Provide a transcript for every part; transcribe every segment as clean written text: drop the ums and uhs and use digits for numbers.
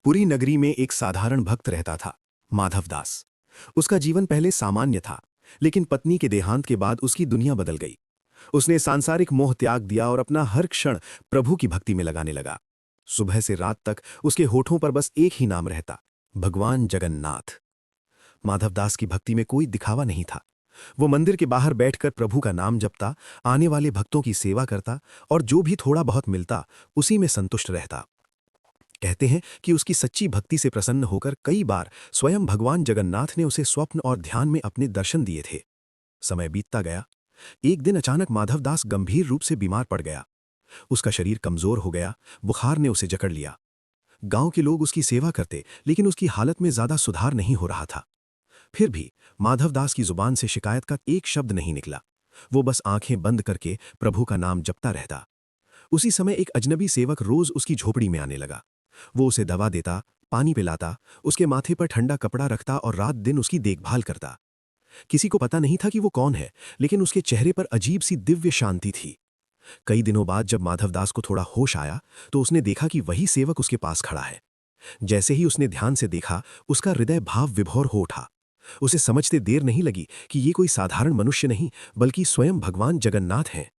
पुरी नगरी में एक साधारण भक्त रहता था, माधवदास। उसका जीवन पहले सामान्य था, लेकिन पत्नी के देहांत के बाद उसकी दुनिया बदल गई। उसने सांसारिक मोह त्याग दिया और अपना हर क्षण प्रभु की भक्ति में लगाने लगा। सुबह से रात तक उसके होठों पर बस एक ही नाम रहता, भगवान जगन्नाथ। माधवदास की भक्ति में कोई दिखावा नहीं था। वो मंदिर के बाहर बैठकर प्रभु का नाम जपता, आने वाले भक्तों की सेवा करता और जो भी थोड़ा बहुत मिलता उसी में संतुष्ट रहता। कहते हैं कि उसकी सच्ची भक्ति से प्रसन्न होकर कई बार स्वयं भगवान जगन्नाथ ने उसे स्वप्न और ध्यान में अपने दर्शन दिए थे। समय बीतता गया। एक दिन अचानक माधवदास गंभीर रूप से बीमार पड़ गया। उसका शरीर कमजोर हो गया, बुखार ने उसे जकड़ लिया। गांव के लोग उसकी सेवा करते, लेकिन उसकी हालत में ज्यादा सुधार नहीं हो रहा था। फिर भी माधवदास की जुबान से शिकायत का एक शब्द नहीं निकला। वो बस आंखें बंद करके प्रभु का नाम जपता रहता। उसी समय एक अजनबी सेवक रोज उसकी झोपड़ी में आने लगा। वो उसे दवा देता, पानी पिलाता, उसके माथे पर ठंडा कपड़ा रखता और रात दिन उसकी देखभाल करता। किसी को पता नहीं था कि वो कौन है, लेकिन उसके चेहरे पर अजीब सी दिव्य शांति थी। कई दिनों बाद जब माधवदास को थोड़ा होश आया, तो उसने देखा कि वही सेवक उसके पास खड़ा है। जैसे ही उसने ध्यान से देखा, उसका हृदय भाव विभोर हो उठा। उसे समझते देर नहीं लगी कि ये कोई साधारण मनुष्य नहीं, बल्कि स्वयं भगवान जगन्नाथ हैं।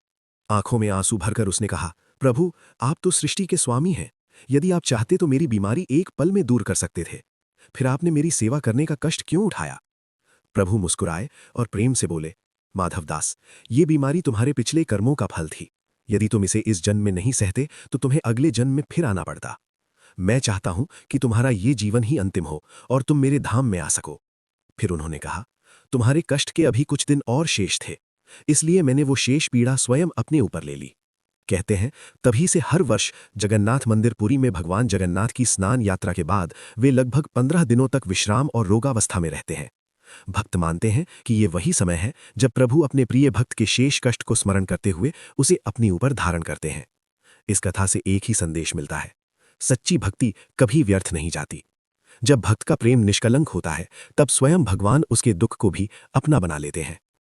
आंखों में आंसू भरकर उसने कहा, प्रभु, आप तो सृष्टि के स्वामी हैं। यदि आप चाहते तो मेरी बीमारी एक पल में दूर कर सकते थे। फिर आपने मेरी सेवा करने का कष्ट क्यों उठाया? प्रभु मुस्कुराए और प्रेम से बोले, माधवदास, ये बीमारी तुम्हारे पिछले कर्मों का फल थी। यदि तुम इसे इस जन्म में नहीं सहते तो तुम्हें अगले जन्म में फिर आना पड़ता। मैं चाहता हूं कि तुम्हारा ये जीवन ही अंतिम हो और तुम मेरे धाम में आ सको। फिर उन्होंने कहा, तुम्हारे कष्ट के अभी कुछ दिन और शेष थे, इसलिए मैंने वो शेष पीड़ा स्वयं अपने ऊपर ले ली। कहते हैं, तभी से हर वर्ष जगन्नाथ मंदिर पुरी में भगवान जगन्नाथ की स्नान यात्रा के बाद वे लगभग 15 दिनों तक विश्राम और रोगावस्था में रहते हैं। भक्त मानते हैं कि ये वही समय है जब प्रभु अपने प्रिय भक्त के शेष कष्ट को स्मरण करते हुए उसे अपने ऊपर धारण करते हैं। इस कथा से एक ही संदेश मिलता है, सच्ची भक्ति कभी व्यर्थ नहीं जाती। जब भक्त का प्रेम निष्कलंक होता है, तब स्वयं भगवान उसके दुख को भी अपना बना लेते हैं।